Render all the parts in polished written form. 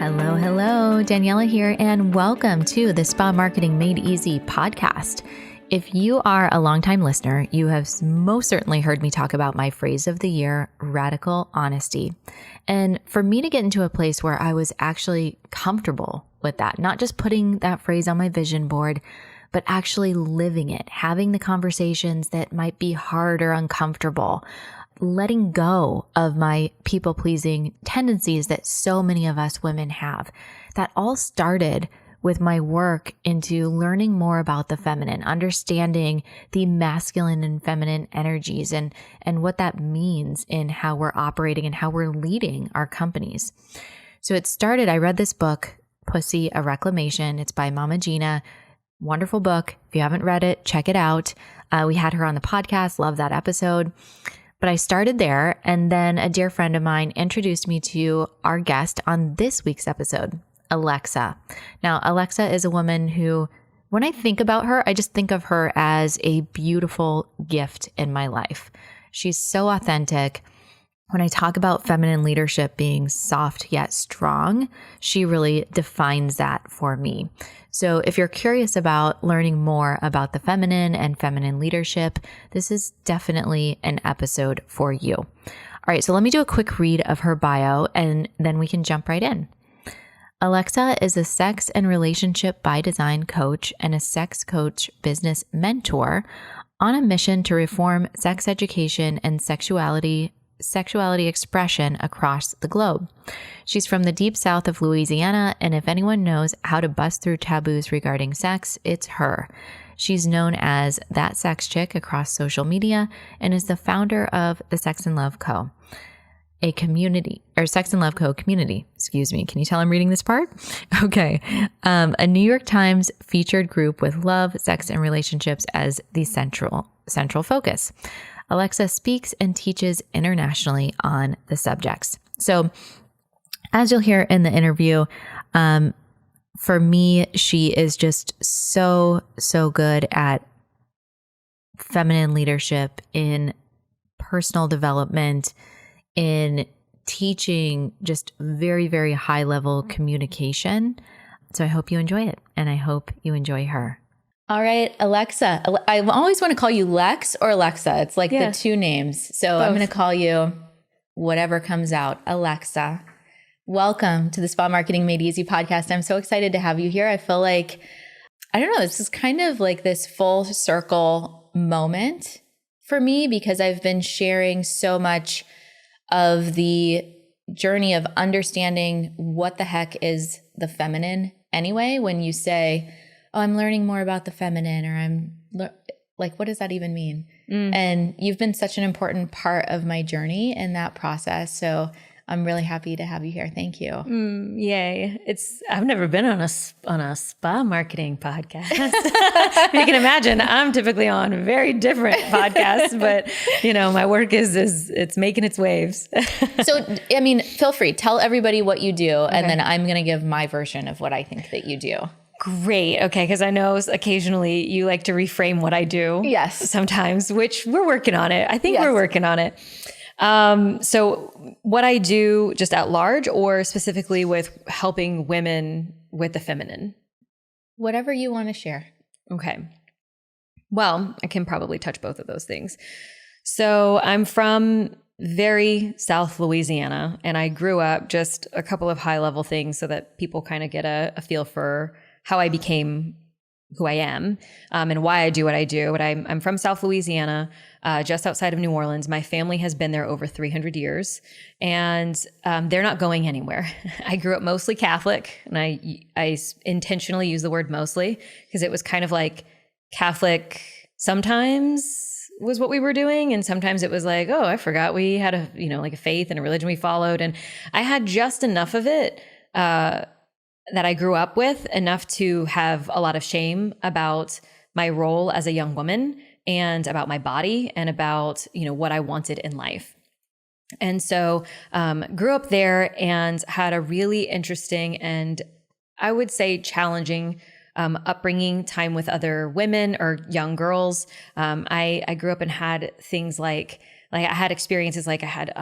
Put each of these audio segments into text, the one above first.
Hello, hello. Daniela here, and welcome to the Spa Marketing Made Easy podcast. If you are a longtime listener, you have most certainly heard me talk about my phrase of the year, radical honesty. And for me to get into a place where I was actually comfortable with that, not just putting that phrase on my vision board, but actually living it, having the conversations that might be hard or uncomfortable, letting go of my people-pleasing tendencies that so many of us women have. That all started with my work into learning more about the feminine, understanding the masculine and feminine energies and what that means in how we're operating and how we're leading our companies. So it started, I read this book, Pussy, A Reclamation. It's by Mama Gina. Wonderful book. If you haven't read it, check it out. We had her on the podcast. Love that episode. But I started there, and then a dear friend of mine introduced me to our guest on this week's episode, Alexa. Now, Alexa is a woman who, when I think about her, I just think of her as a beautiful gift in my life. She's so authentic. When I talk about feminine leadership being soft yet strong, she really defines that for me. So if you're curious about learning more about the feminine and feminine leadership, this is definitely an episode for you. All right, so let me do a quick read of her bio and then we can jump right in. Alexa is a sex and relationship by design coach and a sex coach business mentor on a mission to reform sex education and sexuality expression across the globe. She's from the deep south of Louisiana, and if anyone knows how to bust through taboos regarding sex, it's her. She's known as That Sex Chick across social media and is the founder of the Sex and Love Co., a community, or Sex and Love Co. community. Excuse me. Can you tell I'm reading this part? Okay. A New York Times featured group with love, sex, and relationships as the central focus. Alexa speaks and teaches internationally on the subjects. So as you'll hear in the interview, for me, she is just so good at feminine leadership, in personal development, in teaching just very, very high level communication. So I hope you enjoy it, and I hope you enjoy her. All right, Alexa. I always want to call you Lex or Alexa. It's like the two names. So both. I'm going to call you whatever comes out. Alexa, welcome to the Spa Marketing Made Easy podcast. I'm so excited to have you here. I feel like, I don't know, this is kind of like this full circle moment for me because I've been sharing so much of the journey of understanding what the heck is the feminine anyway. When you say, oh, I'm learning more about the feminine, or I'm like, what does that even mean? And you've been such an important part of my journey in that process. So I'm really happy to have you here. Thank you. Yay. I've never been on a spa marketing podcast. You can imagine I'm typically on very different podcasts, but my work is it's making its waves. So, I mean, feel free, tell everybody what you do. Okay. And then I'm going to give my version of what I think that you do. Great. Okay. Because I know occasionally you like to reframe what I do. Yes. Sometimes, which we're working on it. I think we're working on it. So what I do just at large, or specifically with helping women with the feminine? Whatever you want to share. Okay. Well, I can probably touch both of those things. So I'm from very South Louisiana, and I grew up, just a couple of high level things so that people kind of get a feel for how I became who I am, and why I do what I do. But I'm from South Louisiana, just outside of New Orleans. My family has been there over 300 years, and they're not going anywhere. I grew up mostly Catholic, and I intentionally use the word mostly because it was kind of like Catholic sometimes was what we were doing, and sometimes it was like, oh, I forgot we had a faith and a religion we followed, and I had just enough of it that I grew up with, enough to have a lot of shame about my role as a young woman and about my body and about, what I wanted in life. And so grew up there and had a really interesting and I would say challenging upbringing, time with other women or young girls. I grew up and had things like I had experiences like I had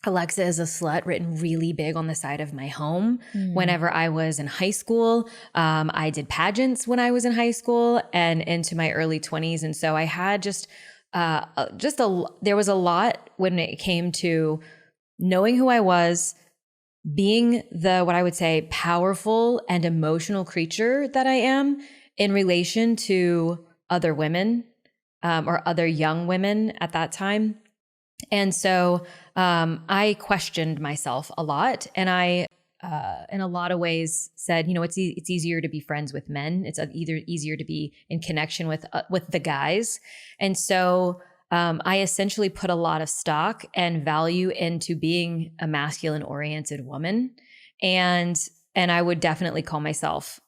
Alexa is a slut written really big on the side of my home. Whenever I was in high school, I did pageants when I was in high school and into my early 20s. And so I had there was a lot when it came to knowing who I was, being what I would say, powerful and emotional creature that I am in relation to other women, or other young women at that time. And so I questioned myself a lot, and I, in a lot of ways, said, it's easier to be friends with men. It's either easier to be in connection with the guys, and so I essentially put a lot of stock and value into being a masculine-oriented woman, and I would definitely call myself,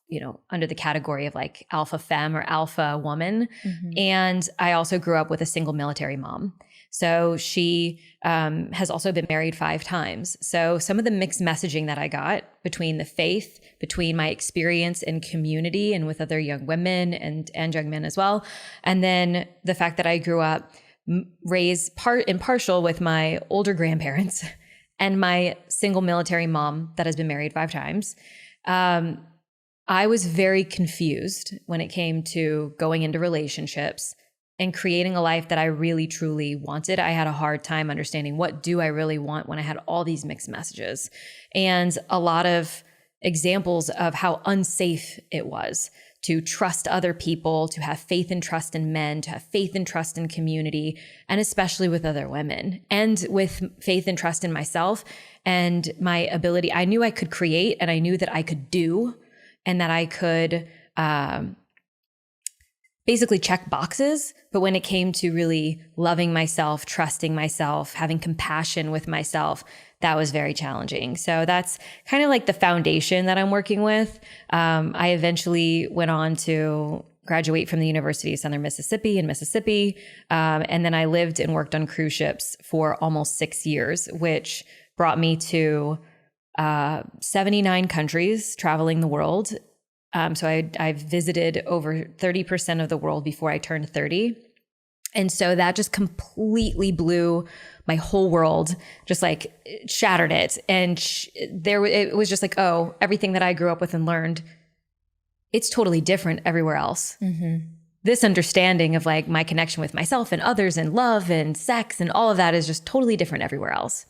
under the category of like alpha femme or alpha woman. And I also grew up with a single military mom. So she has also been married 5 times. So some of the mixed messaging that I got between the faith, between my experience in community and with other young women and young men as well, and then the fact that I grew up raised partial with my older grandparents and my single military mom that has been married 5 times. I was very confused when it came to going into relationships and creating a life that I really, truly wanted. I had a hard time understanding, what do I really want, when I had all these mixed messages and a lot of examples of how unsafe it was to trust other people, to have faith and trust in men, to have faith and trust in community, and especially with other women, and with faith and trust in myself and my ability. I knew I could create, and I knew that I could do, and that I could basically check boxes. But when it came to really loving myself, trusting myself, having compassion with myself, that was very challenging. So that's kind of like the foundation that I'm working with. I eventually went on to graduate from the University of Southern Mississippi in Mississippi. And then I lived and worked on cruise ships for almost 6 years, which brought me to 79 countries, traveling the world. So I've visited over 30% of the world before I turned 30. And so that just completely blew my whole world, just like shattered it. And it was just like, oh, everything that I grew up with and learned, it's totally different everywhere else. This understanding of like my connection with myself and others and love and sex and all of that is just totally different everywhere else.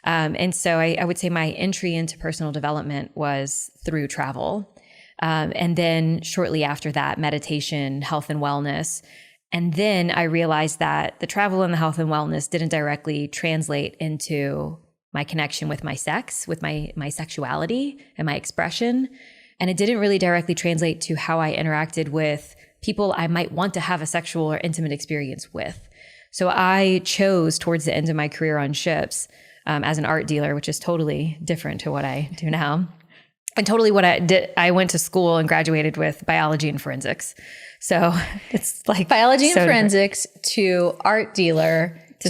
And so I would say my entry into personal development was through travel. And then shortly after that, meditation, health and wellness. And then I realized that the travel and the health and wellness didn't directly translate into my connection with my sex, with my sexuality and my expression. And it didn't really directly translate to how I interacted with people I might want to have a sexual or intimate experience with. So I chose towards the end of my career on ships as an art dealer, which is totally different to what I do now. And totally what I did. I went to school and graduated with biology and forensics. So it's like biology and forensics to art dealer to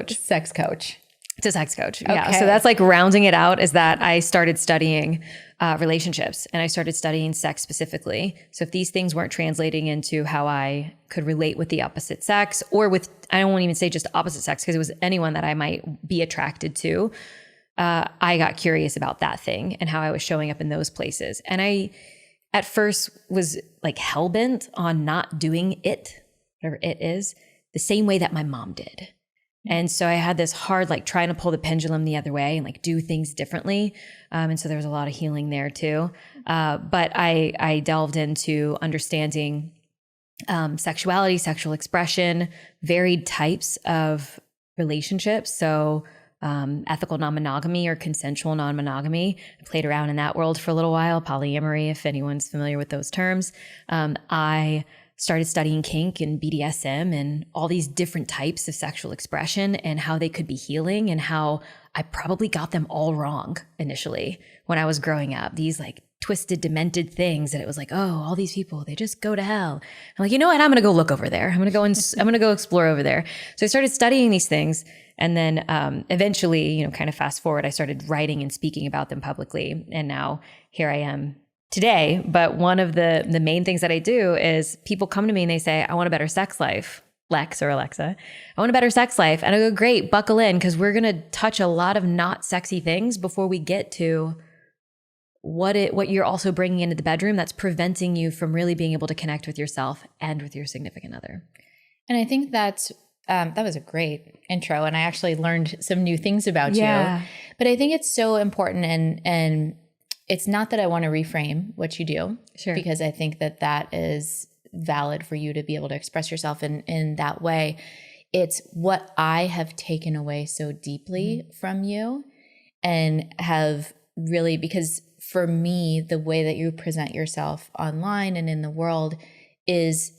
sex coach. Okay. Yeah. So that's like rounding it out, is that I started studying relationships, and I started studying sex specifically. So if these things weren't translating into how I could relate with the opposite sex, or with, I won't even say just opposite sex, because it was anyone that I might be attracted to, I got curious about that thing and how I was showing up in those places. And I, at first, was like hell-bent on not doing it, whatever it is, the same way that my mom did. And so I had this hard, like trying to pull the pendulum the other way and like do things differently. And so there was a lot of healing there too. But I delved into understanding sexuality, sexual expression, varied types of relationships. So ethical non-monogamy or consensual non-monogamy. I played around in that world for a little while. Polyamory, if anyone's familiar with those terms. I started studying kink and BDSM and all these different types of sexual expression and how they could be healing, and how I probably got them all wrong initially when I was growing up. These like twisted, demented things that it was like, oh, all these people, they just go to hell. I'm like, you know what? I'm going to go look over there. I'm going to go explore over there. So I started studying these things. And then eventually, kind of fast forward, I started writing and speaking about them publicly. And now here I am today. But one of the main things that I do is people come to me and they say, I want a better sex life. Lex or Alexa, I want a better sex life. And I go, great, buckle in, because we're going to touch a lot of not sexy things before we get to what you're also bringing into the bedroom that's preventing you from really being able to connect with yourself and with your significant other. And I think that was a great intro. And I actually learned some new things about you. But I think it's so important. And it's not that I want to reframe what you do. Sure. Because I think that is valid for you to be able to express yourself in that way. It's what I have taken away so deeply from you and have really, because for me, the way that you present yourself online and in the world is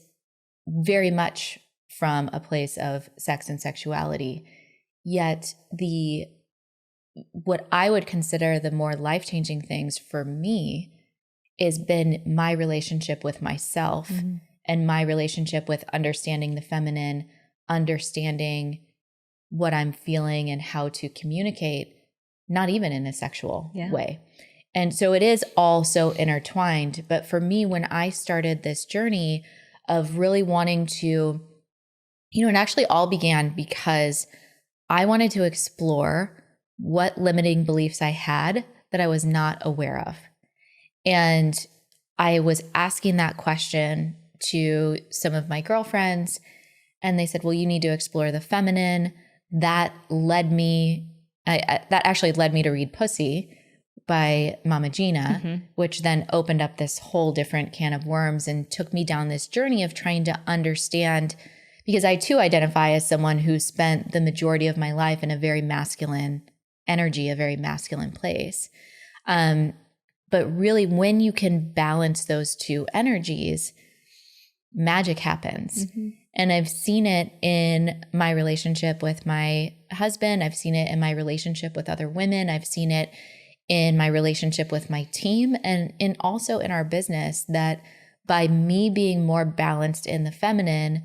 very much from a place of sex and sexuality. Yet what I would consider the more life-changing things for me has been my relationship with myself and my relationship with understanding the feminine, understanding what I'm feeling and how to communicate, not even in a sexual way. And so it is all so intertwined. But for me, when I started this journey of really wanting to, it actually all began because I wanted to explore what limiting beliefs I had that I was not aware of. And I was asking that question to some of my girlfriends, and they said, well, you need to explore the feminine. That actually led me to read Pussy by Mama Gina, which then opened up this whole different can of worms and took me down this journey of trying to understand, because I too identify as someone who spent the majority of my life in a very masculine energy, a very masculine place. But really, when you can balance those two energies, magic happens. And I've seen it in my relationship with my husband. I've seen it in my relationship with other women. I've seen it in my relationship with my team and also in our business, that by me being more balanced in the feminine,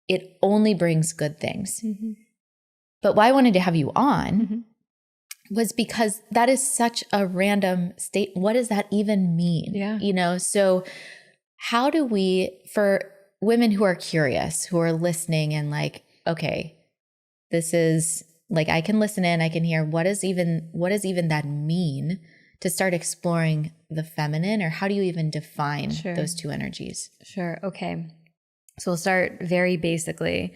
it only brings good things. But why I wanted to have you on was because that is such a random state. What does that even mean? So how do we, for women who are curious, who are listening and like, okay, this is like, I can listen in, I can hear, what does even that mean, to start exploring the feminine? Or how do you even define those two energies? Sure. Okay. So we'll start very basically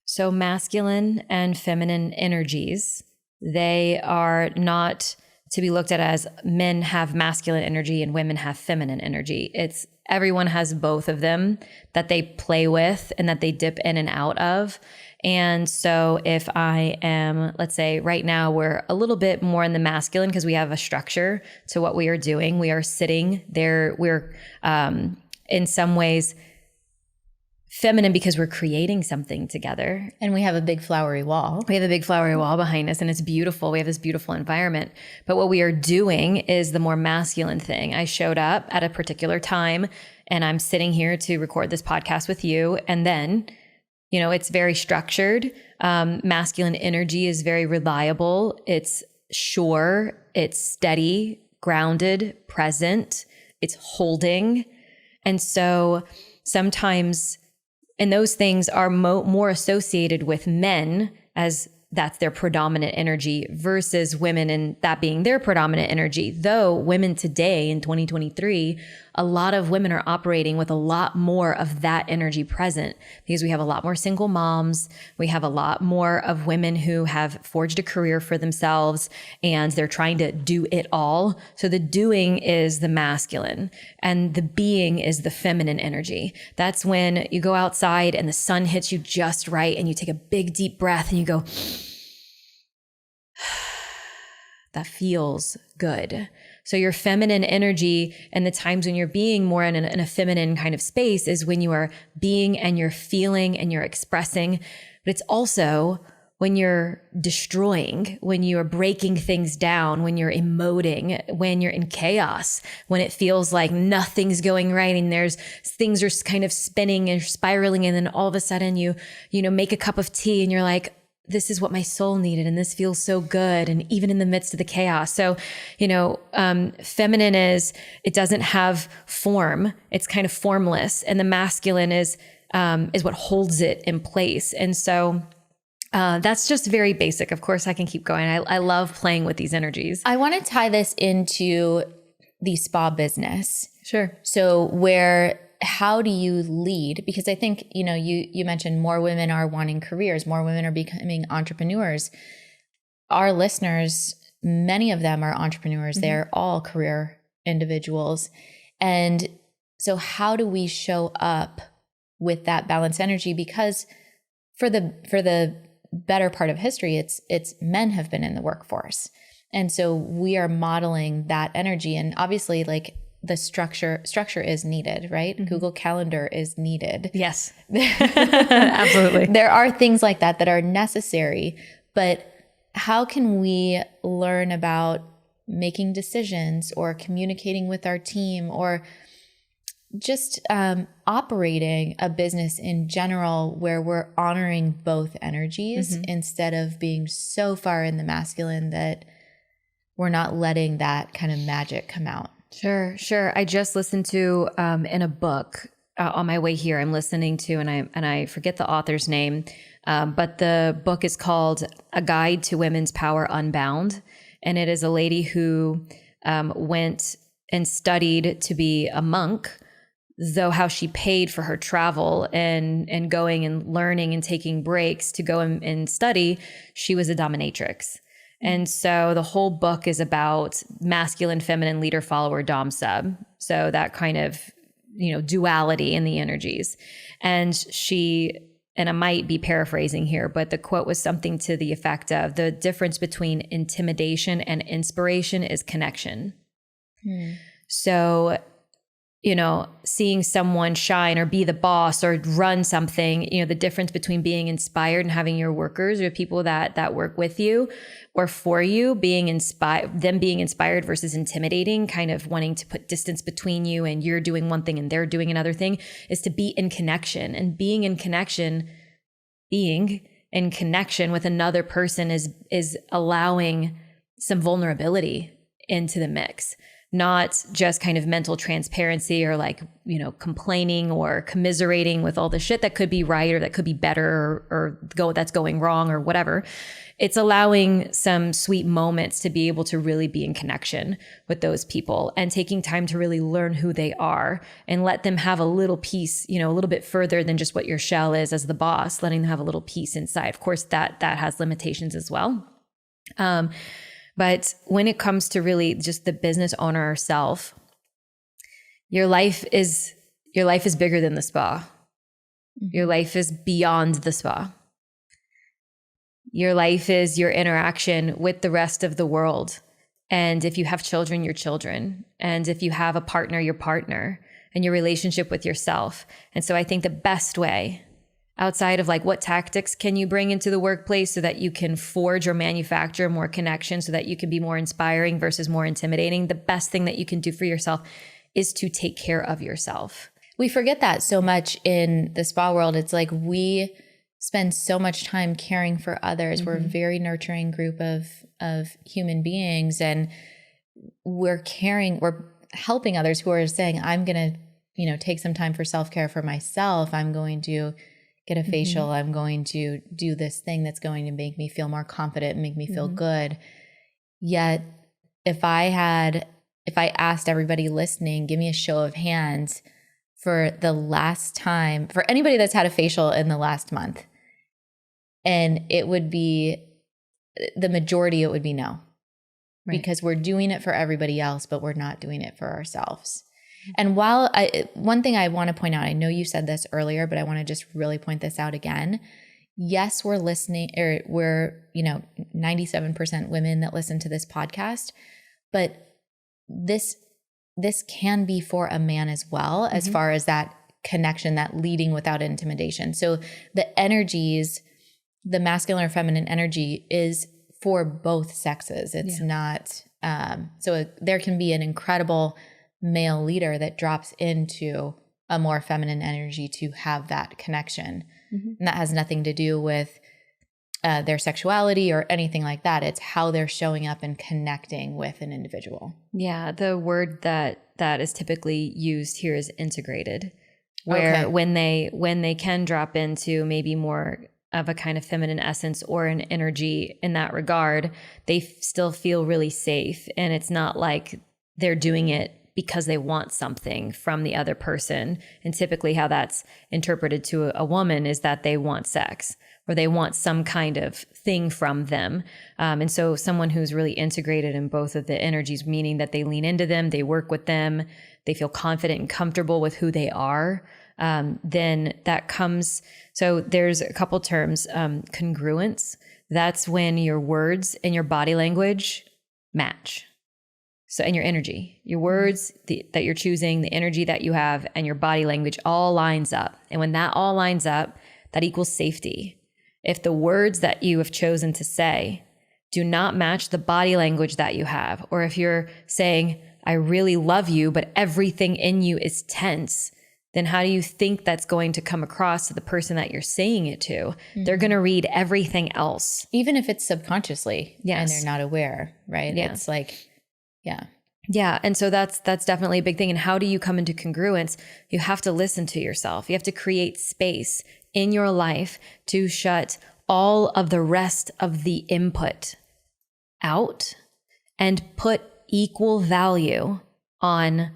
so masculine and feminine energies, they are not to be looked at as men have masculine energy and women have feminine energy. It's everyone has both of them that they play with and that they dip in and out of. And so if I am, let's say right now, we're a little bit more in the masculine because we have a structure to what we are doing. We are sitting there. We're in some ways feminine because we're creating something together. And we have a big flowery wall. We have a big flowery wall behind us and it's beautiful. We have this beautiful environment. But what we are doing is the more masculine thing. I showed up at a particular time and I'm sitting here to record this podcast with you. And then, it's very structured. Masculine energy is very reliable. It's sure. It's steady, grounded, present. It's holding. And so sometimes, and those things are more associated with men, as that's their predominant energy, versus women and that being their predominant energy. Though women today in 2023, a lot of women are operating with a lot more of that energy present because we have a lot more single moms. We have a lot more of women who have forged a career for themselves and they're trying to do it all. So the doing is the masculine and the being is the feminine energy. That's when you go outside and the sun hits you just right and you take a big deep breath and you go, that feels good. So your feminine energy and the times when you're being more in a feminine kind of space is when you are being and you're feeling and you're expressing. But it's also when you're destroying, when you're breaking things down, when you're emoting, when you're in chaos, when it feels like nothing's going right and there's things are kind of spinning and spiraling. And then all of a sudden you make a cup of tea and you're like, this is what my soul needed, and this feels so good, and even in the midst of the chaos. So, feminine it doesn't have form; it's kind of formless, and the masculine is what holds it in place. And so, that's just very basic. Of course, I can keep going. I love playing with these energies. I want to tie this into the spa business. Sure. So how do you lead? Because I think, you mentioned more women are wanting careers, more women are becoming entrepreneurs. Our listeners, many of them are entrepreneurs. They're all career individuals. And so how do we show up with that balanced energy? Because for the better part of history, it's men have been in the workforce. And so we are modeling that energy. And obviously, like, the structure is needed, right? Google Calendar is needed. Yes, absolutely. There are things like that are necessary, but how can we learn about making decisions or communicating with our team or just operating a business in general where we're honoring both energies instead of being so far in the masculine that we're not letting that kind of magic come out? Sure. I just listened to in a book on my way here. I'm listening to, and I forget the author's name, but the book is called A Guide to Women's Power Unbound, and it is a lady who went and studied to be a monk, though how she paid for her travel and going and learning and taking breaks to go and study, she was a dominatrix. And so the whole book is about masculine, feminine, leader, follower, dom, sub. So that kind of, duality in the energies. And I might be paraphrasing here, but the quote was something to the effect of, the difference between intimidation and inspiration is connection. So, seeing someone shine or be the boss or run something, the difference between being inspired and having your workers or people that work with you or for you being inspired versus intimidating, kind of wanting to put distance between you and you're doing one thing and they're doing another thing, is to be in connection. And being in connection with another person is allowing some vulnerability into the mix. Not just kind of mental transparency or complaining or commiserating with all the shit that could be right or that could be better or that's going wrong or whatever. It's allowing some sweet moments to be able to really be in connection with those people and taking time to really learn who they are and let them have a little piece, a little bit further than just what your shell is as the boss, letting them have a little piece inside. Of course, that has limitations as well. But when it comes to really just the business owner herself, your life is bigger than the spa. Your life is beyond the spa. Your life is your interaction with the rest of the world. And if you have children, your children. And if you have a partner, your partner, and your relationship with yourself. And so I think the best way, outside of what tactics can you bring into the workplace so that you can forge or manufacture more connection so that you can be more inspiring versus more intimidating, the best thing that you can do for yourself is to take care of yourself. We forget that so much in the spa world. It's like we spend so much time caring for others. We're a very nurturing group of human beings, and we're helping others who are saying, I'm going to, take some time for self-care for myself. I'm going to get a facial. I'm going to do this thing that's going to make me feel more confident and make me feel good. Yet if I asked everybody listening, give me a show of hands for the last time, for anybody that's had a facial in the last month, and it would be the majority, it would be no. Right. Because we're doing it for everybody else, but we're not doing it for ourselves. And one thing I want to point out, I know you said this earlier, but I want to just really point this out again. Yes, we're listening, or we're, 97% women that listen to this podcast, but this can be for a man as well, as far as that connection, that leading without intimidation. So the energies, the masculine or feminine energy is for both sexes. It's not, so there can be an incredible male leader that drops into a more feminine energy to have that connection. And that has nothing to do with their sexuality or anything like that. It's how they're showing up and connecting with an individual. Yeah. The word that is typically used here is integrated, where when they can drop into maybe more of a kind of feminine essence or an energy in that regard, they still feel really safe. And it's not like they're doing it because they want something from the other person. And typically how that's interpreted to a woman is that they want sex or they want some kind of thing from them. And so someone who's really integrated in both of the energies, meaning that they lean into them, they work with them, they feel confident and comfortable with who they are, then that comes. So there's a couple terms, congruence. That's when your words and your body language match. So, and your energy, your words that you're choosing, the energy that you have, and your body language all lines up. And when that all lines up, that equals safety. If the words that you have chosen to say do not match the body language that you have, or if you're saying, I really love you, but everything in you is tense, then how do you think that's going to come across to the person that you're saying it to? Mm-hmm. They're going to read everything else. Even if it's subconsciously and they're not aware, right? Yeah. It's like, Yeah. And so that's definitely a big thing. And how do you come into congruence? You have to listen to yourself. You have to create space in your life to shut all of the rest of the input out and put equal value on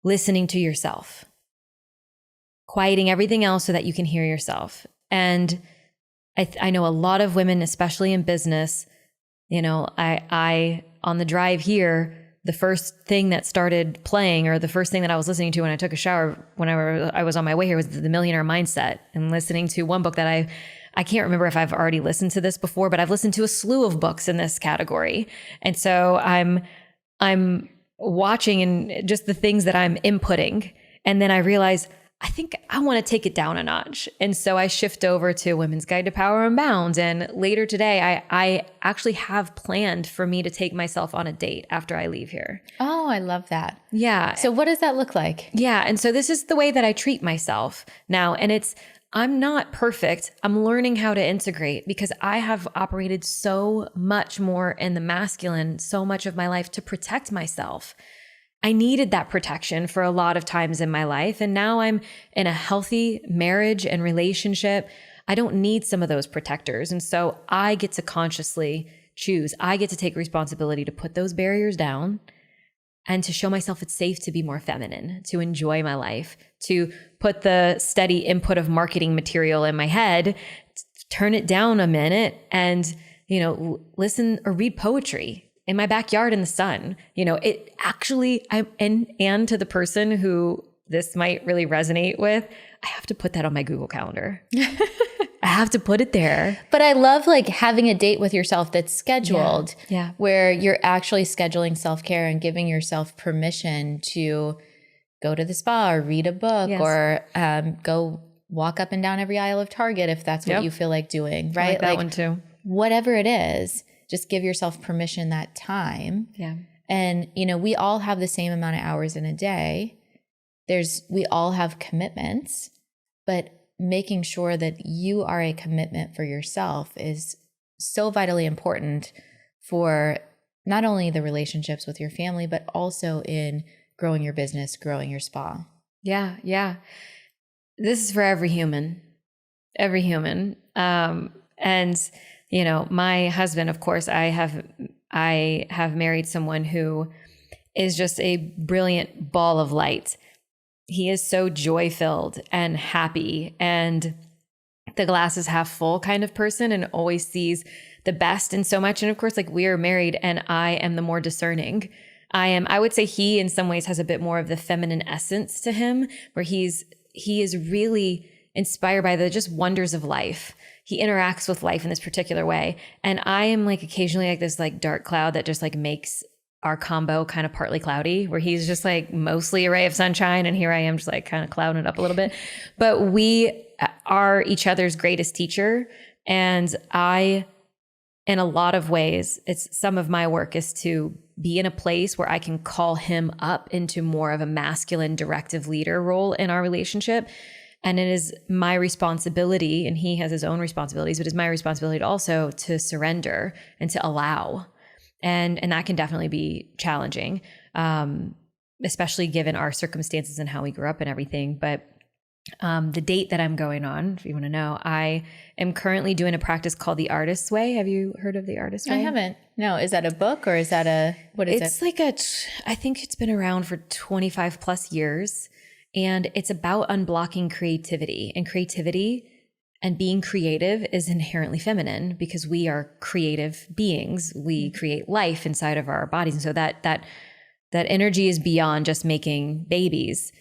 listening to yourself, quieting everything else so that you can hear yourself. And I know a lot of women, especially in business, I on the drive here, the first thing that started playing, or the first thing that I was listening to when I took a shower, whenever I was on my way here, was The Millionaire Mindset, and listening to one book that I can't remember if I've already listened to this before, but I've listened to a slew of books in this category. And so I'm watching and just the things that I'm inputting. And then I realize, I think I want to take it down a notch. And so I shift over to Women's Guide to Power Unbound. And later today, I actually have planned for me to take myself on a date after I leave here. Oh, I love that. Yeah. So what does that look like? Yeah. And so this is the way that I treat myself now. And I'm not perfect. I'm learning how to integrate, because I have operated so much more in the masculine so much of my life to protect myself. I needed that protection for a lot of times in my life. And now I'm in a healthy marriage and relationship. I don't need some of those protectors. And so I get to consciously choose. I get to take responsibility to put those barriers down and to show myself it's safe to be more feminine, to enjoy my life, to put the steady input of marketing material in my head, turn it down a minute and, listen or read poetry in my backyard in the sun. It actually, and to the person who this might really resonate with, I have to put that on my Google Calendar. I have to put it there. But I love having a date with yourself that's scheduled, yeah. Where you're actually scheduling self-care and giving yourself permission to go to the spa or read a book, yes, or go walk up and down every aisle of Target if that's what you feel like doing, right? I like that one too. Whatever it is, just give yourself permission that time. Yeah. And, we all have the same amount of hours in a day. We all have commitments, but making sure that you are a commitment for yourself is so vitally important for not only the relationships with your family, but also in growing your business, growing your spa. Yeah. Yeah. This is for every human. And my husband, of course, I have married someone who is just a brilliant ball of light. He is so joy-filled and happy and the glass is half full kind of person, and always sees the best in so much. And of course, we are married and I am the more discerning. I would say he in some ways has a bit more of the feminine essence to him, where he is really inspired by the just wonders of life. He interacts with life in this particular way. And I am occasionally this dark cloud that just makes our combo kind of partly cloudy, where he's just mostly a ray of sunshine. And here I am just kind of clouding it up a little bit. But we are each other's greatest teacher. And in a lot of ways, some of my work is to be in a place where I can call him up into more of a masculine directive leader role in our relationship. And it is my responsibility, and he has his own responsibilities, but it's my responsibility also to surrender and to allow. And that can definitely be challenging, especially given our circumstances and how we grew up and everything. But the date that I'm going on, if you want to know, I am currently doing a practice called the Artist's Way. Have you heard of the Artist's Way? I haven't. No. Is that a book or is that what is it? It's like I think it's been around for 25 plus years, and it's about unblocking creativity. And creativity and being creative is inherently feminine because we are creative beings. We create life inside of our bodies. And so that energy is beyond just making babies.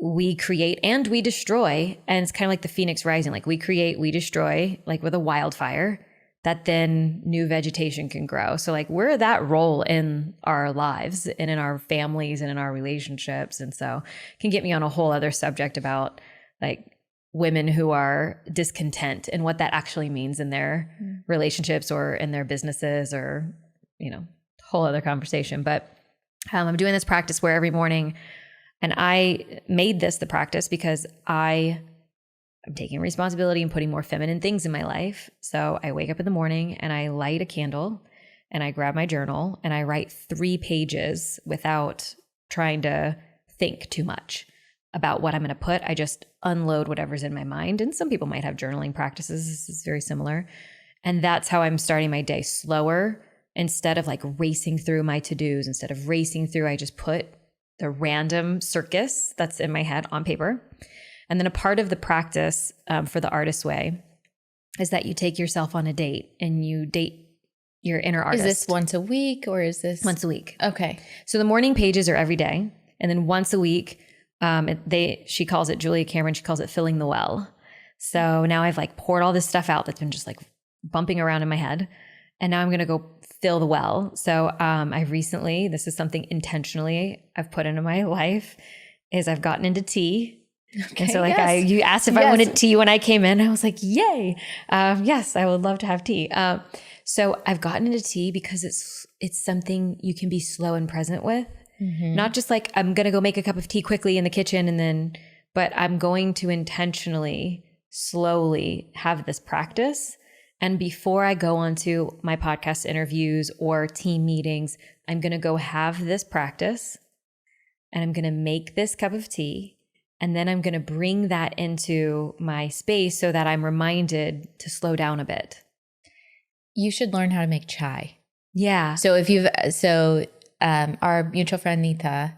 We create and we destroy. And it's kind of like the Phoenix Rising. Like we create, we destroy, like with a wildfire, that then new vegetation can grow. So like we're that role in our lives and in our families and in our relationships. And so it can get me on a whole other subject about like women who are discontent and what that actually means in their relationships or in their businesses, or, whole other conversation. But I'm doing this practice where every morning, and I made this the practice because I'm taking responsibility and putting more feminine things in my life. So I wake up in the morning and I light a candle and I grab my journal and I write 3 pages without trying to think too much about what I'm going to put. I just unload whatever's in my mind. And some people might have journaling practices. This is very similar. And that's how I'm starting my day, slower. Instead of like racing through my to-dos, instead of racing through, I just put the random circus that's in my head on paper. And then a part of the practice for the Artist's Way is that you take yourself on a date and you date your inner artist. Is this once a week or is this? Once a week. Okay. So the morning pages are every day. And then once a week, she calls it, Julia Cameron, she calls it filling the well. So now I've like poured all this stuff out that's been just like bumping around in my head. And now I'm going to go fill the well. So I recently, this is something intentionally I've put into my life, is I've gotten into tea. Okay, and so like you asked if I wanted tea when I came in. I was like, yay. Yes, I would love to have tea. So I've gotten into tea because it's something you can be slow and present with. Mm-hmm. Not just like, I'm going to go make a cup of tea quickly in the kitchen but I'm going to intentionally, slowly have this practice. And before I go on to my podcast interviews or team meetings, I'm going to go have this practice and I'm going to make this cup of tea. And then I'm going to bring that into my space so that I'm reminded to slow down a bit. You should learn how to make chai. Yeah. So our mutual friend Nita,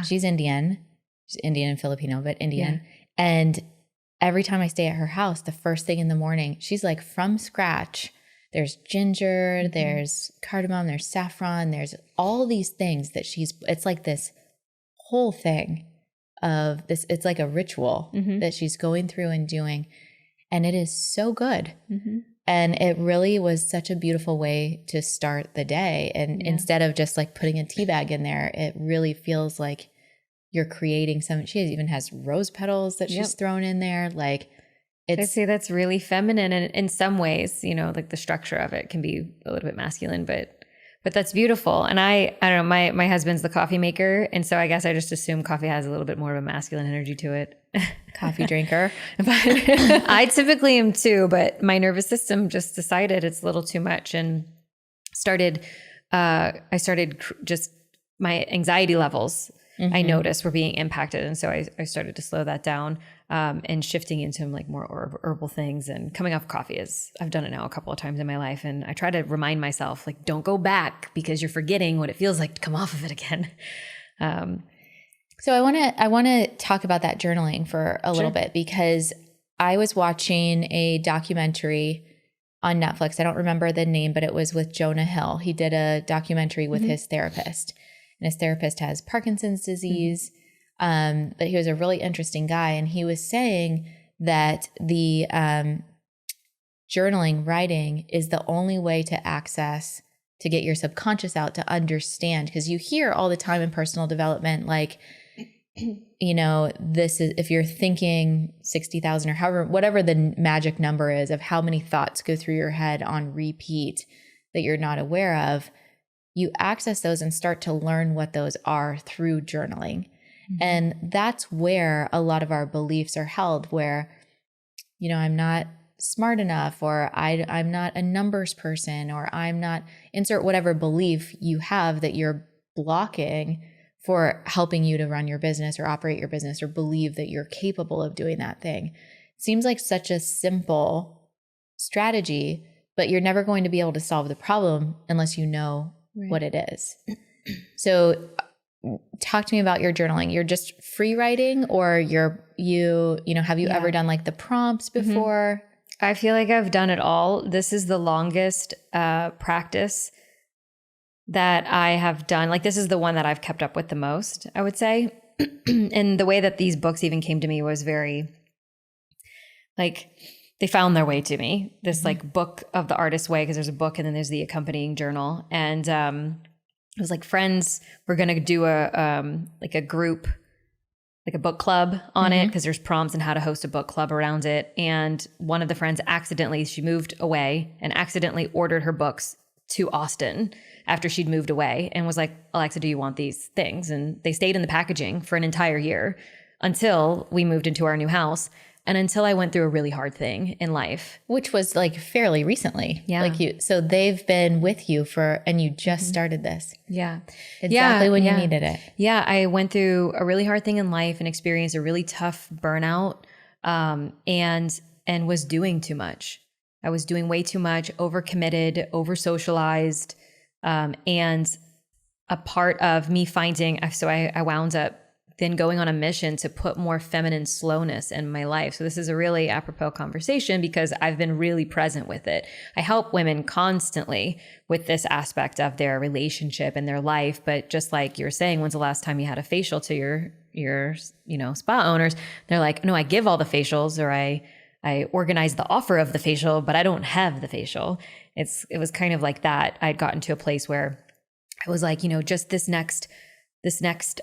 she's Indian. She's Indian and Filipino, but Indian. Yeah. And every time I stay at her house, the first thing in the morning, she's like from scratch. There's ginger, there's cardamom, there's saffron, there's all these things that it's like this whole thing of this. It's like a ritual that she's going through and doing. And it is so good. Mm-hmm. And it really was such a beautiful way to start the day. And instead of just like putting a tea bag in there, it really feels like you're creating some. She even has rose petals that she's thrown in there. Like I say that's really feminine. And in some ways, like the structure of it can be a little bit masculine, but that's beautiful. And I don't know, my husband's the coffee maker. And so I guess I just assume coffee has a little bit more of a masculine energy to it. Coffee drinker. But I typically am too, but my nervous system just decided it's a little too much and I started just my anxiety levels I noticed were being impacted. And so I started to slow that down and shifting into like more herbal things and coming off coffee. I've done it now a couple of times in my life. And I try to remind myself, like, don't go back because you're forgetting what it feels like to come off of it again. So I want to talk about that journaling for a little bit, because I was watching a documentary on Netflix. I don't remember the name, but it was with Jonah Hill. He did a documentary with his therapist, and his therapist has Parkinson's disease. But he was a really interesting guy. And he was saying that the journaling, writing is the only way to get your subconscious out, to understand, because you hear all the time in personal development, like, this is, if you're thinking 60,000 or however, whatever the magic number is of how many thoughts go through your head on repeat that you're not aware of, you access those and start to learn what those are through journaling. And that's where a lot of our beliefs are held, where, I'm not smart enough, or I'm not a numbers person, or I'm not, insert whatever belief you have that you're blocking for helping you to run your business or operate your business or believe that you're capable of doing that thing. Seems like such a simple strategy, but you're never going to be able to solve the problem unless you know what it is. So talk to me about your journaling. You're just free writing, or have you ever done like the prompts before? I feel like I've done it all. This is the longest practice that I have done. Like, this is the one that I've kept up with the most, I would say. And the way that these books even came to me was very, like, they found their way to me. This like book of the artist's way, because there's a book and then there's the accompanying journal. And it was like friends were going to do a group, like a book club on it, because there's prompts and how to host a book club around it. And one of the friends she moved away and accidentally ordered her books to Austin after she'd moved away, and was like, Alexa, do you want these things? And they stayed in the packaging for an entire year until we moved into our new house. And until I went through a really hard thing in life. Which was like fairly recently. Yeah. So they've been with you and you just started this. Yeah. Exactly when you needed it. Yeah. I went through a really hard thing in life and experienced a really tough burnout, and was doing too much. I was doing way too much, overcommitted, over socialized. And a part of me I wound up then going on a mission to put more feminine slowness in my life. So this is a really apropos conversation because I've been really present with it. I help women constantly with this aspect of their relationship and their life. But just like you're saying, when's the last time you had a facial to your spa owners? They're like, no, I give all the facials, or I organize the offer of the facial, but I don't have the facial. It was kind of like that. I'd gotten to a place where I was like, just this next,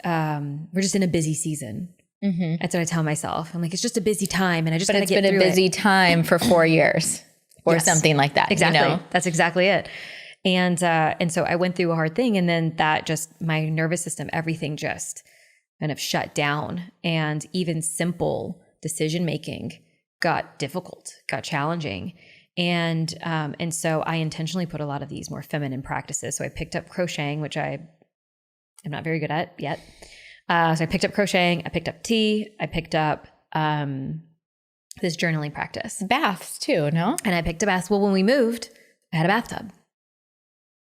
we're just in a busy season. That's what I tell myself. I'm like, it's just a busy time, and I just got to get through it. But it's been a busy time for 4 years or something like that. Exactly. That's exactly it. And so I went through a hard thing, and then that just, my nervous system, everything just kind of shut down, and even simple decision-making got difficult, got challenging. And so I intentionally put a lot of these more feminine practices. So I picked up crocheting, which I'm not very good at yet. So I picked up crocheting, I picked up tea, I picked up this journaling practice. Baths too, no? And I picked a bath. Well, when we moved, I had a bathtub.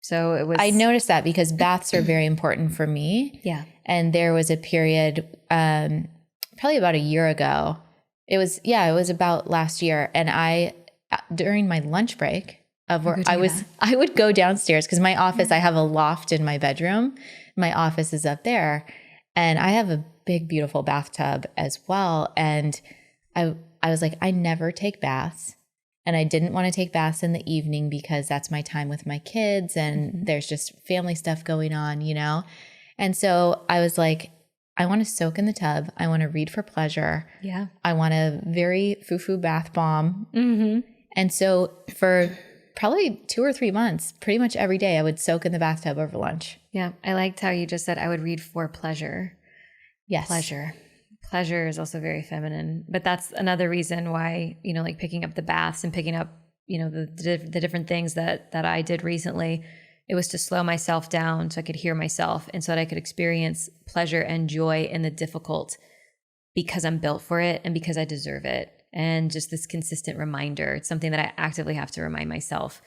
So it was... I noticed that because baths are very important for me. Yeah. And there was a period, probably about a year ago. It was about last year. And during my lunch break of where I would go downstairs because my office, I have a loft in my bedroom. My office is up there, and I have a big, beautiful bathtub as well. And I was like, I never take baths, and I didn't want to take baths in the evening because that's my time with my kids, and there's just family stuff going on, And so I was like, I want to soak in the tub. I want to read for pleasure. Yeah. I want a very foo-foo bath bomb. And so for probably 2 or 3 months, pretty much every day, I would soak in the bathtub over lunch. Yeah. I liked how you just said I would read for pleasure. Yes. Pleasure is also very feminine, but that's another reason why, like picking up the baths and picking up, the different things that I did recently, it was to slow myself down so I could hear myself, and so that I could experience pleasure and joy in the difficult, because I'm built for it and because I deserve it. And just this consistent reminder. It's something that I actively have to remind myself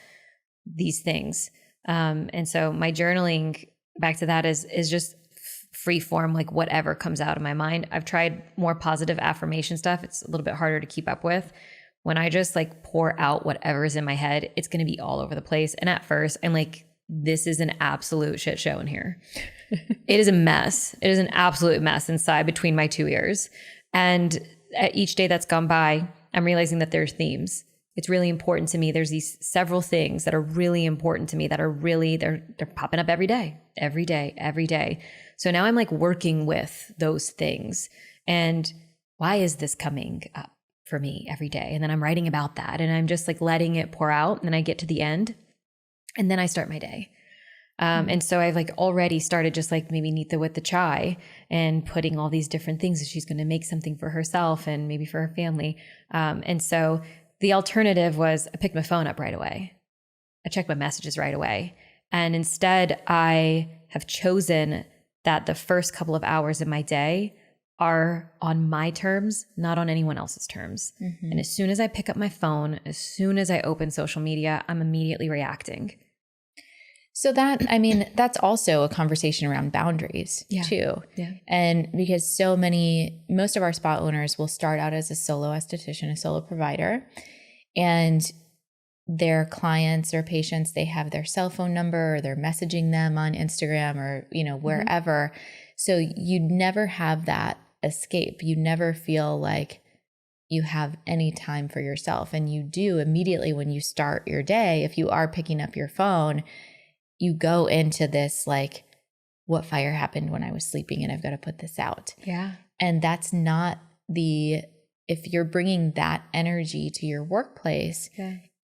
these things. And so my journaling, back to that, is just free form, like whatever comes out of my mind. I've tried more positive affirmation stuff. It's a little bit harder to keep up with. When I just like pour out whatever is in my head, it's going to be all over the place. And at first I'm like, this is an absolute shit show in here. It is a mess. It is an absolute mess inside between my 2 ears. And at each day that's gone by, I'm realizing that there's themes. It's really important to me. There's these several things that are really important to me that are really, they're popping up every day. So now I'm like working with those things. And why is this coming up for me every day? And then I'm writing about that, and I'm just like letting it pour out. And then I get to the end, and then I start my day. And so I've like already started just like maybe Nita with the chai and putting all these different things that she's going to make something for herself and maybe for her family. And so the alternative was I picked my phone up right away. I checked my messages right away. And instead I have chosen that the first couple of hours of my day are on my terms, not on anyone else's terms. And as soon as I pick up my phone, as soon as I open social media, I'm immediately reacting. So that, I mean, that's also a conversation around boundaries too. Yeah. And because most of our spa owners will start out as a solo esthetician, a solo provider, and their clients or patients, they have their cell phone number or they're messaging them on Instagram or, wherever. So you never have that escape. You never feel like you have any time for yourself. And you do immediately when you start your day, if you are picking up your phone, you go into this like, what fire happened when I was sleeping and I've got to put this out. Yeah. And that's not if you're bringing that energy to your workplace,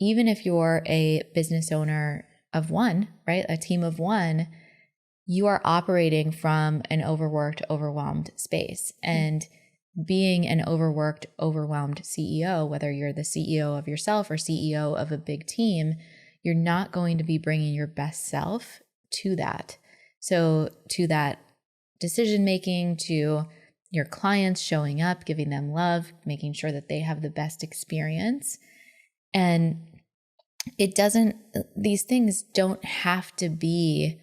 even if you're a business owner of one, right? A team of one, you are operating from an overworked, overwhelmed space. And being an overworked, overwhelmed CEO, whether you're the CEO of yourself or CEO of a big team, you're not going to be bringing your best self to that. So to that decision making, to your clients showing up, giving them love, making sure that they have the best experience. And these things don't have to be,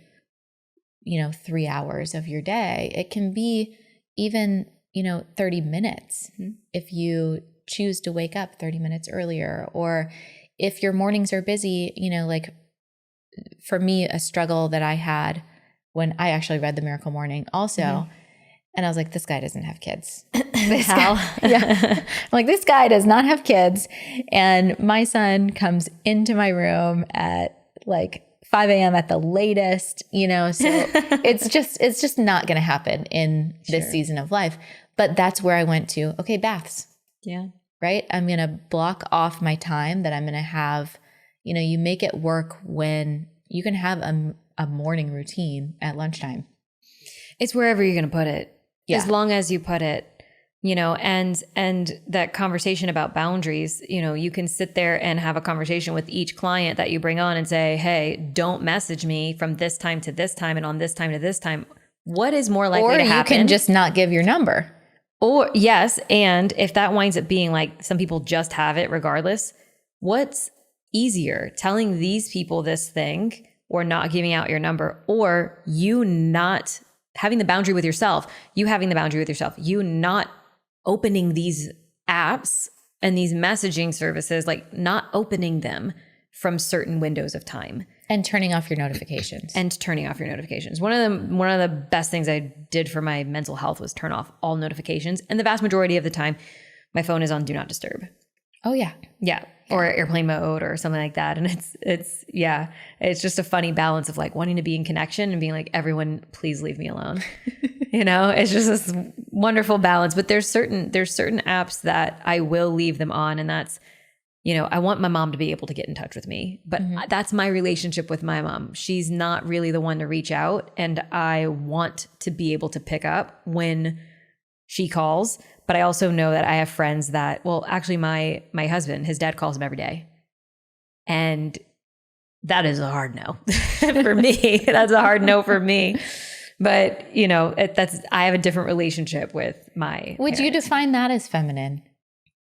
3 hours of your day. It can be even, 30 minutes if you choose to wake up 30 minutes earlier, or if your mornings are busy, like for me, a struggle that I had when I actually read The Miracle Morning also, and I was like, this guy doesn't have kids. This guy, I'm like, this guy does not have kids. And my son comes into my room at like 5 a.m. at the latest, so it's just not going to happen in this season of life. But that's where I went to, okay, baths. Yeah. Right? I'm going to block off my time that I'm going to have, you make it work when you can have a morning routine at lunchtime. It's wherever you're going to put it. Yeah. As long as you put it, and that conversation about boundaries, you can sit there and have a conversation with each client that you bring on and say, hey, don't message me from this time to this time and on this time to this time. What is more likely to happen? Or you can just not give your number. Or yes. And if that winds up being like some people just have it regardless, what's easier, telling these people this thing or not giving out your number, or you not having the boundary with yourself, you having the boundary with yourself, you not opening these apps and these messaging services, like not opening them from certain windows of time. And turning off your notifications. One of the best things I did for my mental health was turn off all notifications. And the vast majority of the time, my phone is on do not disturb. Oh yeah. Yeah. Or airplane mode or something like that. And it's just a funny balance of like wanting to be in connection and being like, everyone, please leave me alone. It's just this wonderful balance. But there's certain apps that I will leave them on, and that's, I want my mom to be able to get in touch with me, but that's my relationship with my mom. She's not really the one to reach out, and I want to be able to pick up when she calls. But I also know that I have friends that, well, actually my husband, his dad calls him every day. And that is a hard no for me. That's a hard no for me. But, I have a different relationship with my Would you define that as feminine?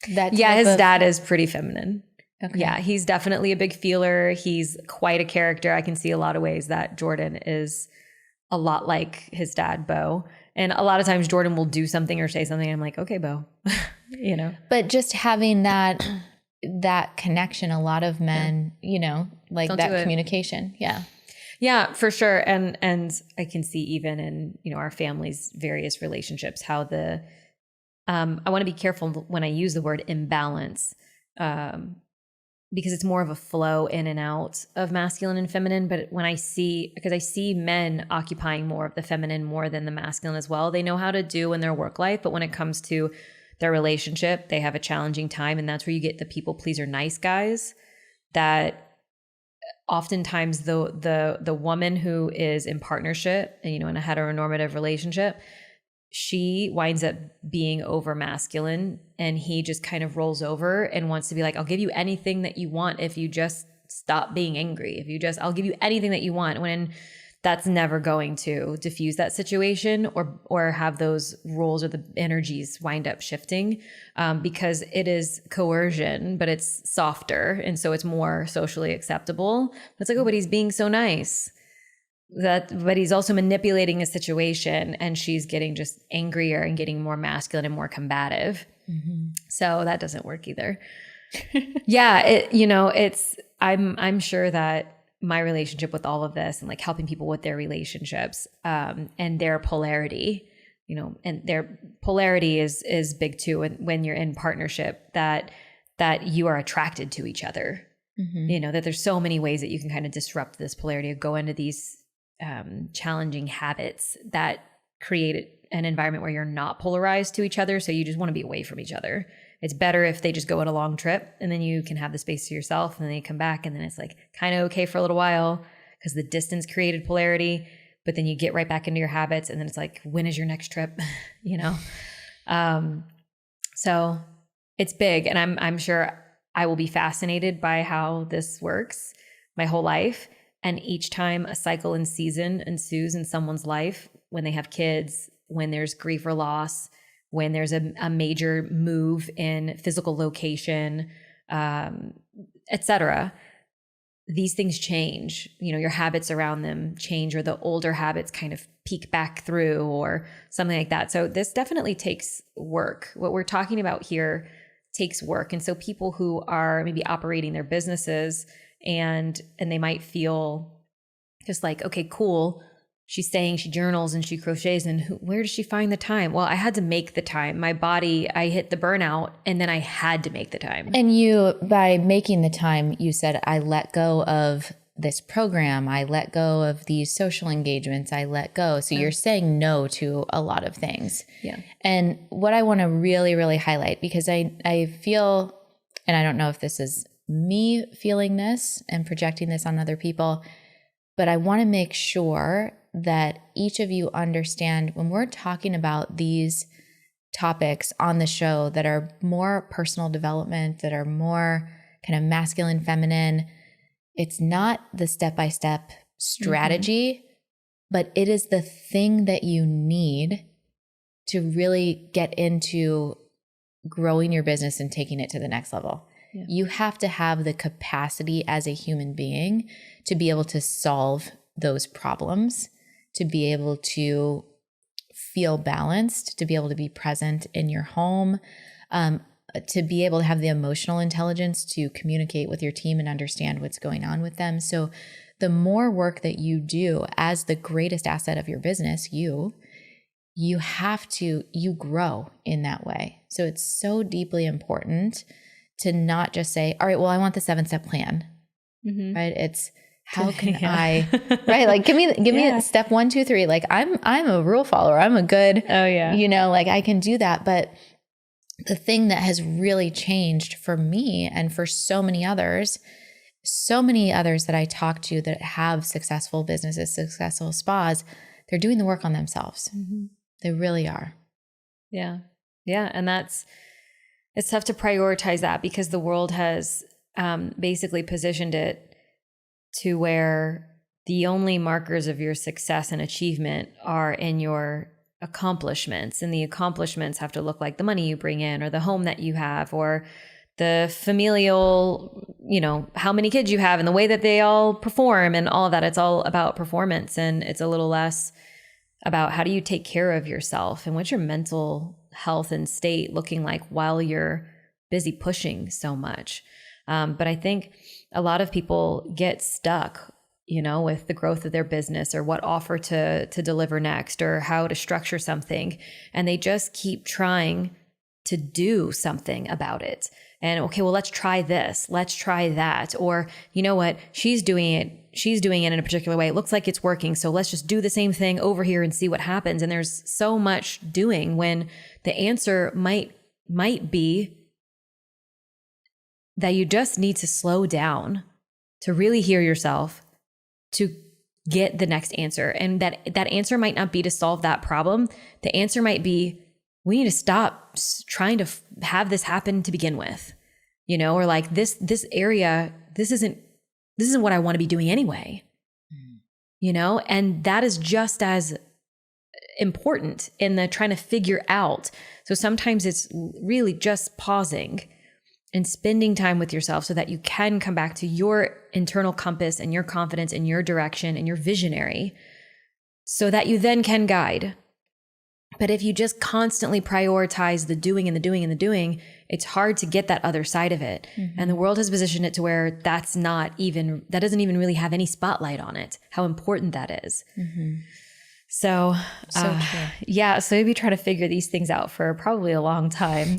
His dad is pretty feminine. Okay. Yeah, he's definitely a big feeler. He's quite a character. I can see a lot of ways that Jordan is a lot like his dad, Bo. And a lot of times Jordan will do something or say something, and I'm like, okay, Bo, But just having that connection, a lot of men, like don't that communication. Yeah. Yeah, for sure. And I can see even in, our family's various relationships, how I want to be careful when I use the word imbalance, because it's more of a flow in and out of masculine and feminine. But because I see men occupying more of the feminine more than the masculine as well. They know how to do in their work life, but when it comes to their relationship, they have a challenging time. And that's where you get the people pleaser nice guys that oftentimes the woman who is in partnership, in a heteronormative relationship, she winds up being over masculine, and he just kind of rolls over and wants to be like, I'll give you anything that you want if you just stop being angry. I'll give you anything that you want, when that's never going to diffuse that situation or have those roles or the energies wind up shifting, because it is coercion, but it's softer. And so it's more socially acceptable. It's like, oh, but he's being so nice. But he's also manipulating a situation, and she's getting just angrier and getting more masculine and more combative. Mm-hmm. So that doesn't work either. Yeah. I'm sure that my relationship with all of this and like helping people with their relationships, and their polarity, and their polarity is big too. When you're in partnership, that you are attracted to each other, mm-hmm. That there's so many ways that you can kind of disrupt this polarity or go into these challenging habits that create an environment where you're not polarized to each other. So you just want to be away from each other. It's better if they just go on a long trip, and then you can have the space to yourself, and then they come back, and then it's like kind of okay for a little while because the distance created polarity, but then you get right back into your habits, and then it's like, when is your next trip? So it's big, and I'm sure I will be fascinated by how this works my whole life. And each time a cycle and season ensues in someone's life, when they have kids, when there's grief or loss, when there's a major move in physical location, etc., these things change. Your habits around them change, or the older habits kind of peek back through or something like that. So this definitely takes work. What we're talking about here takes work. And so people who are maybe operating their businesses and they might feel just like, okay, cool. She's saying she journals and she crochets, and where does she find the time? Well, I had to make the time. My body, I hit the burnout, and then I had to make the time. And you, by making the time, you said, I let go of this program. I let go of these social engagements. I let go. So you're saying no to a lot of things. Yeah. And what I want to really, really highlight, because I feel, and I don't know if this is me feeling this and projecting this on other people, but I want to make sure that each of you understand when we're talking about these topics on the show that are more personal development, that are more kind of masculine, feminine, it's not the step-by-step strategy, mm-hmm. but it is the thing that you need to really get into growing your business and taking it to the next level. Yeah. You have to have the capacity as a human being to be able to solve those problems, to be able to feel balanced, to be able to be present in your home, to be able to have the emotional intelligence to communicate with your team and understand what's going on with them. So the more work that you do as the greatest asset of your business, you grow in that way. So it's so deeply important to not just say, all right, well, I want the 7-step plan, mm-hmm. right? It's how can I, right? Like, give me step 1, 2, 3. Like I'm a rule follower. I'm a good, like I can do that. But the thing that has really changed for me and for so many others that I talk to that have successful businesses, successful spas, they're doing the work on themselves. Mm-hmm. They really are. Yeah. Yeah. And it's tough to prioritize that because the world has basically positioned it to where the only markers of your success and achievement are in your accomplishments, and the accomplishments have to look like the money you bring in or the home that you have or the familial, how many kids you have and the way that they all perform and all of that. It's all about performance, and it's a little less about how do you take care of yourself and what's your mental health and state looking like while you're busy pushing so much. But I think a lot of people get stuck, with the growth of their business or what offer to deliver next or how to structure something. And they just keep trying to do something about it. And okay, well, let's try this. Let's try that. Or you know what? She's doing it in a particular way. It looks like it's working. So let's just do the same thing over here and see what happens. And there's so much doing when the answer might be that you just need to slow down to really hear yourself, to get the next answer. And that answer might not be to solve that problem. The answer might be, we need to stop trying to have this happen to begin with, or like this area, this isn't what I want to be doing anyway, and that is just as important in the trying to figure out. So sometimes it's really just pausing and spending time with yourself so that you can come back to your internal compass and your confidence and your direction and your visionary, so that you then can guide. But if you just constantly prioritize the doing and the doing and the doing, it's hard to get that other side of it. Mm-hmm. And the world has positioned it to where that doesn't even really have any spotlight on it, how important that is. Mm-hmm. So maybe try to figure these things out for probably a long time.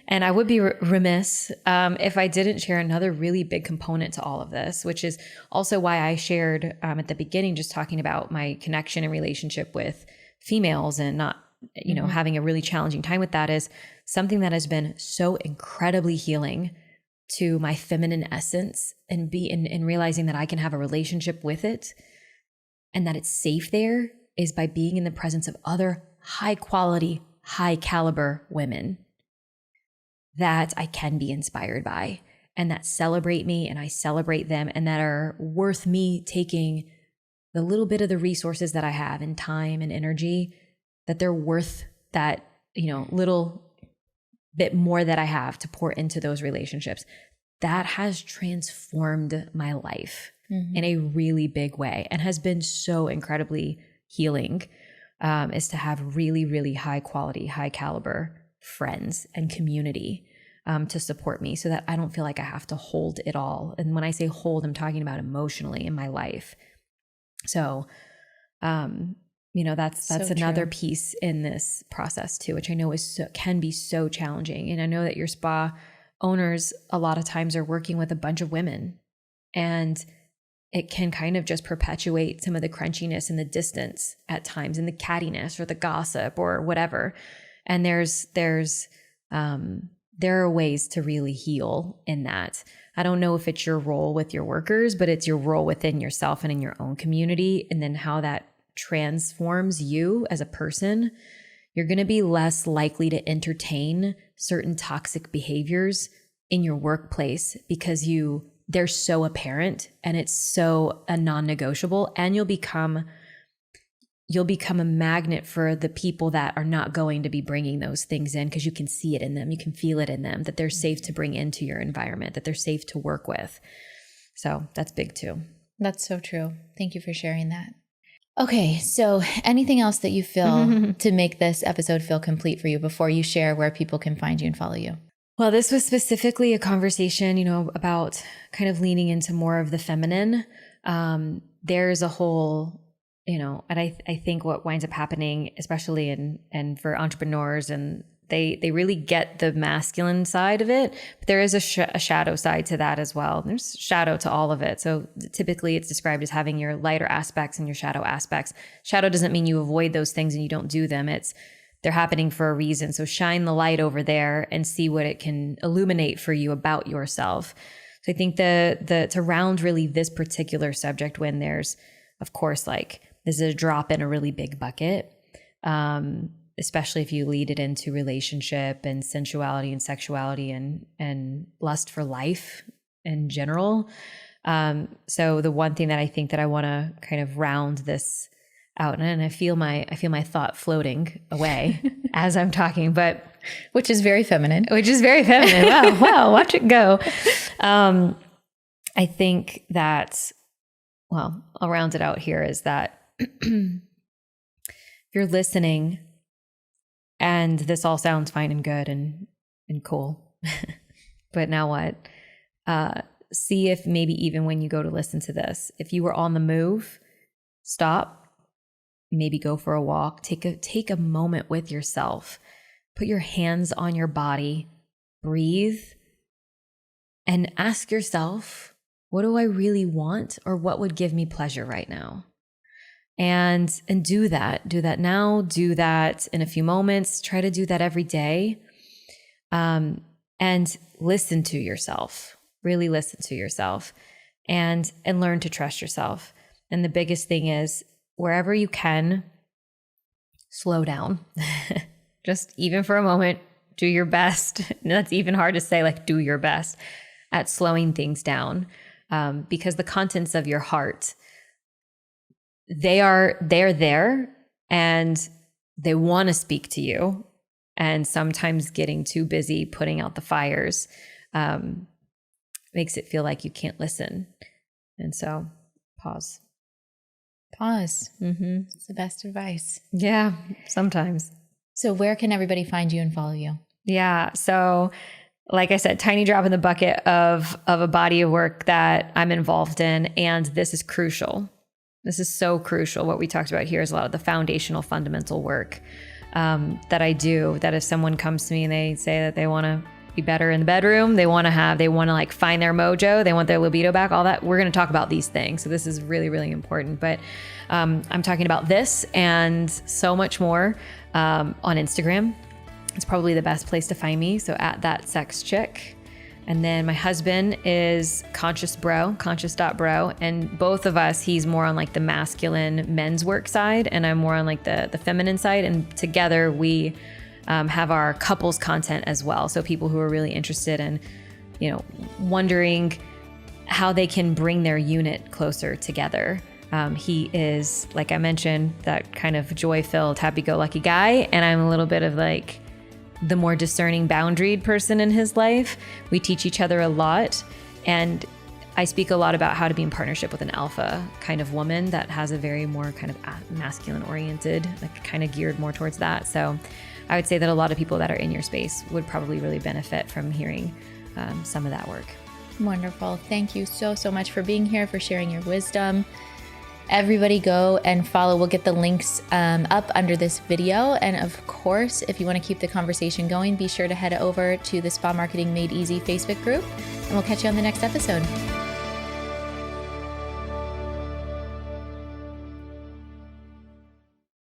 And I would be remiss if I didn't share another really big component to all of this, which is also why I shared at the beginning, just talking about my connection and relationship with females and not, mm-hmm. having a really challenging time with that, is something that has been so incredibly healing to my feminine essence, and realizing that I can have a relationship with it and that it's safe there, is by being in the presence of other high quality, high caliber women that I can be inspired by, and that celebrate me and I celebrate them, and that are worth me taking the little bit of the resources that I have in time and energy, that they're worth that, little bit more that I have to pour into those relationships. That has transformed my life mm-hmm. in a really big way, and has been so incredibly healing, is to have really, really high quality, high caliber friends and community to support me, so that I don't feel like I have to hold it all. And when I say hold, I'm talking about emotionally in my life. So, that's so another piece in this process too, which I know can be so challenging. And I know that your spa owners a lot of times are working with a bunch of women, and it can kind of just perpetuate some of the crunchiness and the distance at times, and the cattiness or the gossip or whatever. And there are ways to really heal in that. I don't know if it's your role with your workers, but it's your role within yourself and in your own community, and then how that transforms you as a person. You're going to be less likely to entertain certain toxic behaviors in your workplace because they're so apparent, and it's so a non-negotiable, and you'll become a magnet for the people that are not going to be bringing those things in, because you can see it in them, you can feel it in them, that they're safe to bring into your environment, that they're safe to work with. So that's big too. That's so true. Thank you for sharing that. Okay, so anything else that you feel to make this episode feel complete for you before you share where people can find you and follow you? Well, this was specifically a conversation, about kind of leaning into more of the feminine. There's a whole, and I think what winds up happening, especially and for entrepreneurs, and they really get the masculine side of it, but there is a shadow side to that as well. There's shadow to all of it. So typically it's described as having your lighter aspects and your shadow aspects. Shadow doesn't mean you avoid those things and you don't do them. They're happening for a reason. So shine the light over there and see what it can illuminate for you about yourself. So I think to round really this particular subject, when there's, of course, like this is a drop in a really big bucket, especially if you lead it into relationship and sensuality and sexuality and lust for life in general. So the one thing that I think that I want to kind of round this out, and I feel my thought floating away as I'm talking, but which is very feminine. Wow, watch it go. I think that, well, I'll round it out here, is that if you're listening and this all sounds fine and good and cool, but now what? See if maybe even when you go to listen to this, if you were on the move, stop, maybe go for a walk, take a moment with yourself, put your hands on your body, breathe, and ask yourself, what do I really want, or what would give me pleasure right now? And do that now, do that in a few moments, try to do that every day. And listen to yourself, really listen to yourself. and learn to trust yourself. And the biggest thing is, wherever you can, slow down. Just even for a moment, do your best. And that's even hard to say, like, do your best at slowing things down. Because the contents of your heart, they're there and they want to speak to you. And sometimes getting too busy putting out the fires makes it feel like you can't listen. And so pause. Mm-hmm. It's the best advice. Yeah, sometimes. So where can everybody find you and follow you? Yeah. So like I said, tiny drop in the bucket of a body of work that I'm involved in. And this is crucial. This is so crucial. What we talked about here is a lot of the foundational, fundamental work that I do, that if someone comes to me and they say that they want to be better in the bedroom, they want to like find their mojo, they want their libido back, all that, we're going to talk about these things. So this is really, really important. But I'm talking about this and so much more on Instagram. It's probably the best place to find me. So at that sex chick. And then my husband is conscious.bro. And both of us, he's more on like the masculine men's work side, and I'm more on like the feminine side. And together we have our couples content as well. So people who are really interested in, wondering how they can bring their unit closer together. He is, like I mentioned, that kind of joy-filled, happy-go-lucky guy. And I'm a little bit of like the more discerning, boundaried person in his life. We teach each other a lot. And I speak a lot about how to be in partnership with an alpha kind of woman that has a very more kind of masculine oriented, like kind of geared more towards that. So I would say that a lot of people that are in your space would probably really benefit from hearing some of that work. Wonderful. Thank you so much for being here, for sharing your wisdom. Everybody go and follow. We'll get the links up under this video. And of course, if you want to keep the conversation going, be sure to head over to the Spa Marketing Made Easy Facebook group, and we'll catch you on the next episode.